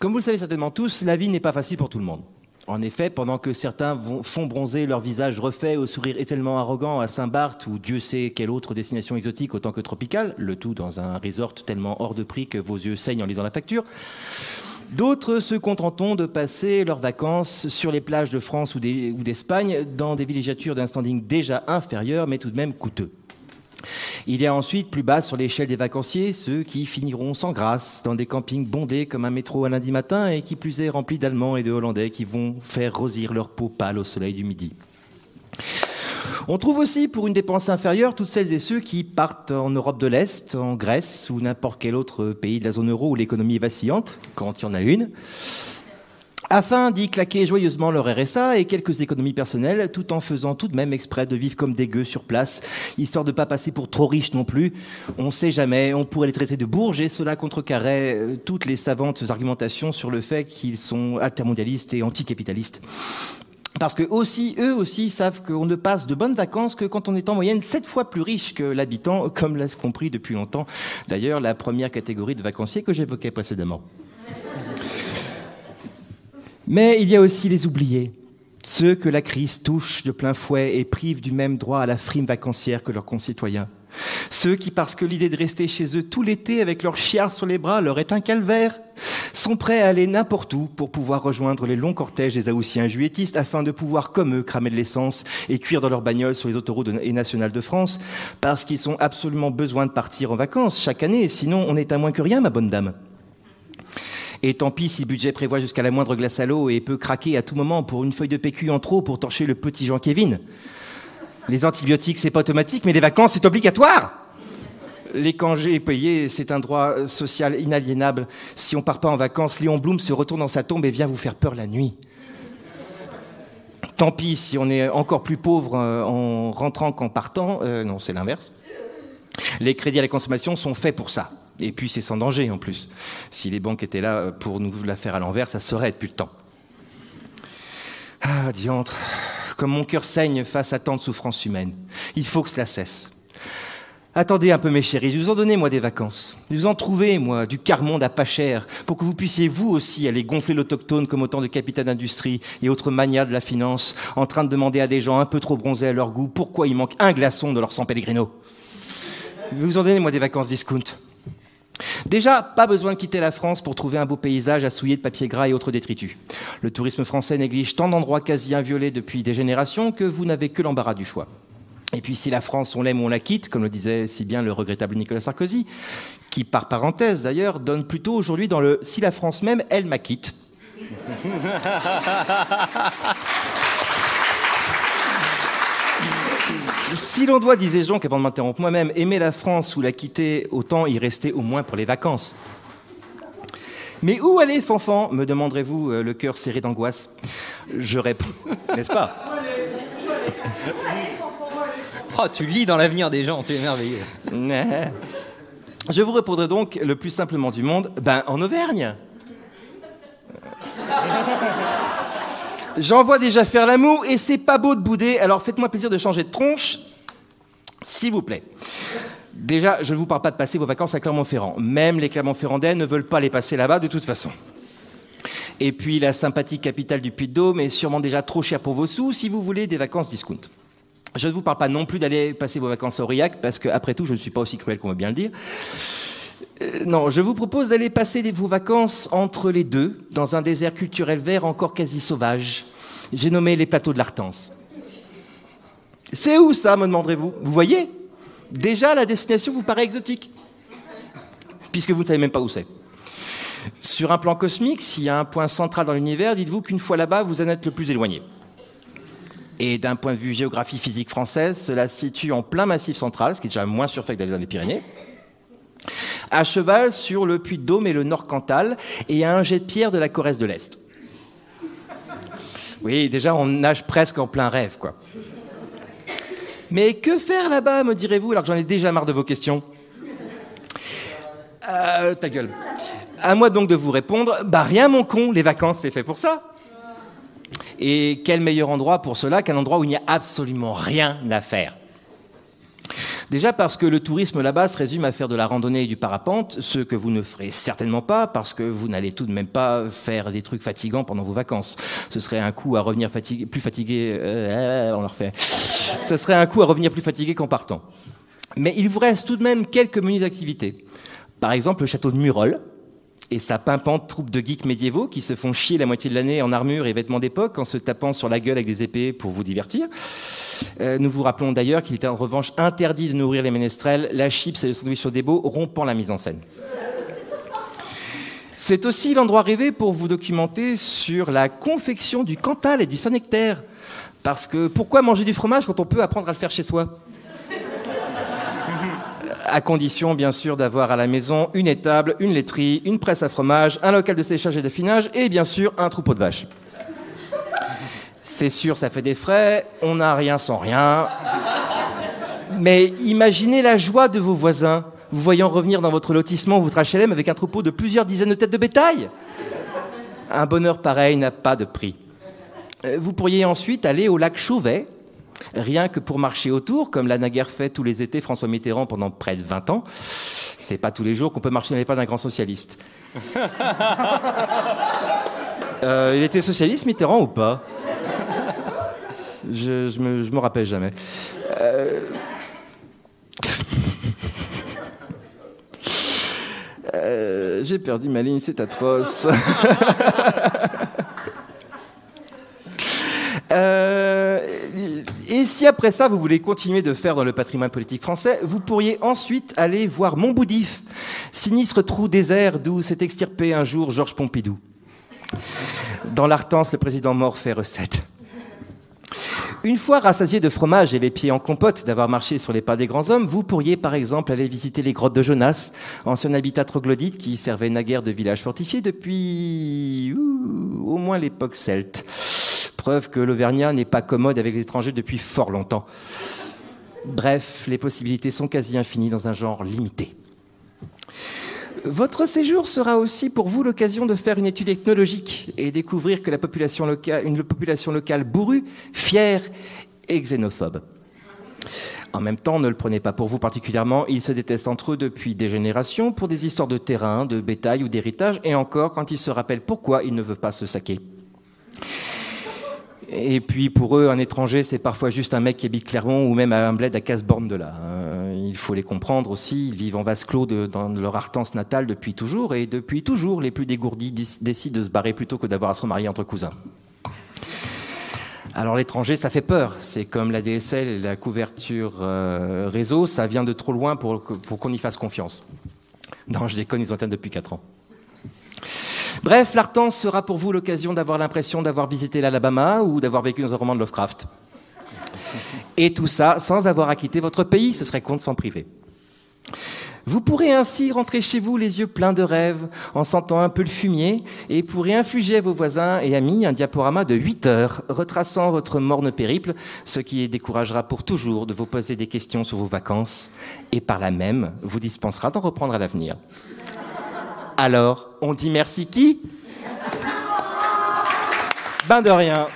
Comme vous le savez certainement tous, la vie n'est pas facile pour tout le monde. En effet, pendant que certains font bronzer leur visage refait au sourire éternellement arrogant à Saint-Barth ou Dieu sait quelle autre destination exotique autant que tropicale, le tout dans un resort tellement hors de prix que vos yeux saignent en lisant la facture, d'autres se contenteront de passer leurs vacances sur les plages de France ou d'Espagne dans des villégiatures d'un standing déjà inférieur mais tout de même coûteux. Il y a ensuite, plus bas sur l'échelle des vacanciers, ceux qui finiront sans grâce dans des campings bondés comme un métro un lundi matin et qui plus est remplis d'Allemands et de Hollandais qui vont faire rosir leur peau pâle au soleil du midi. On trouve aussi, pour une dépense inférieure, toutes celles et ceux qui partent en Europe de l'Est, en Grèce ou n'importe quel autre pays de la zone euro où l'économie est vacillante, quand il y en a une, afin d'y claquer joyeusement leur RSA et quelques économies personnelles, tout en faisant tout de même exprès de vivre comme des gueux sur place, histoire de ne pas passer pour trop riches non plus. On ne sait jamais, on pourrait les traiter de bourges et cela contrecarrait toutes les savantes argumentations sur le fait qu'ils sont altermondialistes et anticapitalistes. Parce que eux aussi savent qu'on ne passe de bonnes vacances que quand on est en moyenne 7 fois plus riche que l'habitant, comme l'a compris depuis longtemps. D'ailleurs, la première catégorie de vacanciers que j'évoquais précédemment. Mais il y a aussi les oubliés, ceux que la crise touche de plein fouet et prive du même droit à la frime vacancière que leurs concitoyens. Ceux qui, parce que l'idée de rester chez eux tout l'été avec leur chiard sur les bras leur est un calvaire, sont prêts à aller n'importe où pour pouvoir rejoindre les longs cortèges des Haussiens juilletistes afin de pouvoir, comme eux, cramer de l'essence et cuire dans leurs bagnoles sur les autoroutes et nationales de France, parce qu'ils ont absolument besoin de partir en vacances chaque année, sinon on est à moins que rien, ma bonne dame. Et tant pis si le budget prévoit jusqu'à la moindre glace à l'eau et peut craquer à tout moment pour une feuille de PQ en trop pour torcher le petit Jean-Kévin. Les antibiotiques, c'est pas automatique, mais les vacances, c'est obligatoire. Les congés payés, c'est un droit social inaliénable. Si on part pas en vacances, Léon Blum se retourne dans sa tombe et vient vous faire peur la nuit. Tant pis si on est encore plus pauvre en rentrant qu'en partant. Non, c'est l'inverse. Les crédits à la consommation sont faits pour ça. Et puis c'est sans danger en plus. Si les banques étaient là pour nous la faire à l'envers, ça serait depuis le temps. Ah, diantre. Comme mon cœur saigne face à tant de souffrances humaines. Il faut que cela cesse. Attendez un peu mes chéris, je vous en donnais moi des vacances. Je vous en trouvais moi du quart-monde à pas cher pour que vous puissiez vous aussi aller gonfler l'autochtone comme autant de capitaines d'industrie et autres manias de la finance en train de demander à des gens un peu trop bronzés à leur goût pourquoi il manque un glaçon de leur San Pellegrino. Je vous en donnais moi des vacances discount. Déjà, pas besoin de quitter la France pour trouver un beau paysage à souiller de papier gras et autres détritus. Le tourisme français néglige tant d'endroits quasi inviolés depuis des générations que vous n'avez que l'embarras du choix. Et puis si la France, on l'aime ou on la quitte, comme le disait si bien le regrettable Nicolas Sarkozy, qui par parenthèse d'ailleurs donne plutôt aujourd'hui dans le « si la France m'aime, elle m'acquitte ». Si l'on doit, disais-je donc, avant de m'interrompre moi-même, aimer la France ou la quitter, autant y rester au moins pour les vacances. Mais où aller, fanfan, me demanderez-vous, le cœur serré d'angoisse. Je réponds, n'est-ce pas? Oh, tu lis dans l'avenir des gens, tu es merveilleux. Je vous répondrai donc le plus simplement du monde, en Auvergne. J'en vois déjà faire l'amour et c'est pas beau de bouder, alors faites-moi plaisir de changer de tronche, s'il vous plaît. Déjà, je ne vous parle pas de passer vos vacances à Clermont-Ferrand. Même les Clermont-Ferrandais ne veulent pas les passer là-bas de toute façon. Et puis la sympathique capitale du Puy-de-Dôme est sûrement déjà trop chère pour vos sous si vous voulez des vacances discount. Je ne vous parle pas non plus d'aller passer vos vacances à Aurillac, parce qu'après tout, je ne suis pas aussi cruel qu'on veut bien le dire. Non, je vous propose d'aller passer vos vacances entre les deux, dans un désert culturel vert encore quasi sauvage. J'ai nommé les plateaux de l'Artense. C'est où ça, me demanderez-vous? Vous voyez? Déjà, la destination vous paraît exotique, puisque vous ne savez même pas où c'est. Sur un plan cosmique, s'il y a un point central dans l'univers, dites-vous qu'une fois là-bas, vous en êtes le plus éloigné. Et d'un point de vue géographie physique française, cela se situe en plein massif central, ce qui est déjà moins surfait que d'aller dans les Pyrénées, à cheval sur le Puy-de-Dôme et le Nord Cantal, et à un jet de pierre de la Corrèze de l'Est. Oui, déjà, on nage presque en plein rêve, quoi. Mais que faire là-bas, me direz-vous, alors que j'en ai déjà marre de vos questions? Ta gueule. À moi donc de vous répondre, rien mon con, les vacances c'est fait pour ça. Et quel meilleur endroit pour cela qu'un endroit où il n'y a absolument rien à faire. Déjà parce que le tourisme là-bas se résume à faire de la randonnée et du parapente, ce que vous ne ferez certainement pas parce que vous n'allez tout de même pas faire des trucs fatigants pendant vos vacances. Ce serait un coup à revenir plus fatigué. On le refait. Ce serait un coup à revenir plus fatigué qu'en partant. Mais il vous reste tout de même quelques menus d'activités. Par exemple, le château de Murol et sa pimpante troupe de geeks médiévaux qui se font chier la moitié de l'année en armure et vêtements d'époque en se tapant sur la gueule avec des épées pour vous divertir. Nous vous rappelons d'ailleurs qu'il était en revanche interdit de nourrir les ménestrels, la chips et le sandwich au débo, rompant la mise en scène. C'est aussi l'endroit rêvé pour vous documenter sur la confection du Cantal et du Saint-Nectaire. Parce que pourquoi manger du fromage quand on peut apprendre à le faire chez soi ? À condition, bien sûr, d'avoir à la maison une étable, une laiterie, une presse à fromage, un local de séchage et d'affinage et, bien sûr, un troupeau de vaches. C'est sûr, ça fait des frais, on n'a rien sans rien. Mais imaginez la joie de vos voisins, vous voyant revenir dans votre lotissement ou votre HLM avec un troupeau de plusieurs dizaines de têtes de bétail. Un bonheur pareil n'a pas de prix. Vous pourriez ensuite aller au lac Chauvet, rien que pour marcher autour, comme l'a naguère fait tous les étés François Mitterrand pendant près de 20 ans. C'est pas tous les jours qu'on peut marcher dans les pas d'un grand socialiste. Il était socialiste, Mitterrand, ou pas ? Je me rappelle jamais. J'ai perdu ma ligne, c'est atroce. Et si après ça, vous voulez continuer de faire dans le patrimoine politique français, vous pourriez ensuite aller voir Montboudif, sinistre trou désert d'où s'est extirpé un jour Georges Pompidou. Dans l'Artense, le président mort fait recette. Une fois rassasié de fromage et les pieds en compote d'avoir marché sur les pas des grands hommes, vous pourriez par exemple aller visiter les grottes de Jonas, ancien habitat troglodyte qui servait naguère de village fortifié depuis au moins l'époque celte. Preuve que l'Auvergnat n'est pas commode avec l'étranger depuis fort longtemps. Bref, les possibilités sont quasi infinies dans un genre limité. Votre séjour sera aussi pour vous l'occasion de faire une étude ethnologique et découvrir que une population locale bourrue, fière et xénophobe. En même temps, ne le prenez pas pour vous particulièrement, ils se détestent entre eux depuis des générations pour des histoires de terrain, de bétail ou d'héritage, et encore quand ils se rappellent pourquoi ils ne veulent pas se saquer. Et puis pour eux, un étranger, c'est parfois juste un mec qui habite Clermont ou même à un bled à 15 bornes de là. Il faut les comprendre aussi, ils vivent en vase clos dans leur Artense natale depuis toujours, et depuis toujours, les plus dégourdis décident de se barrer plutôt que d'avoir à se remarier entre cousins. Alors l'étranger, ça fait peur. C'est comme la DSL et la couverture réseau, ça vient de trop loin pour qu'on y fasse confiance. Non, je déconne, ils ont atteint depuis 4 ans. Bref, l'Artense sera pour vous l'occasion d'avoir l'impression d'avoir visité l'Alabama ou d'avoir vécu dans un roman de Lovecraft. Et tout ça sans avoir à quitter votre pays, ce serait con de s'en priver. Vous pourrez ainsi rentrer chez vous les yeux pleins de rêves, en sentant un peu le fumier, et pourrez infliger à vos voisins et amis un diaporama de 8 heures, retraçant votre morne périple, ce qui les découragera pour toujours de vous poser des questions sur vos vacances, et par là même vous dispensera d'en reprendre à l'avenir. Alors, on dit merci qui ? Ben de rien.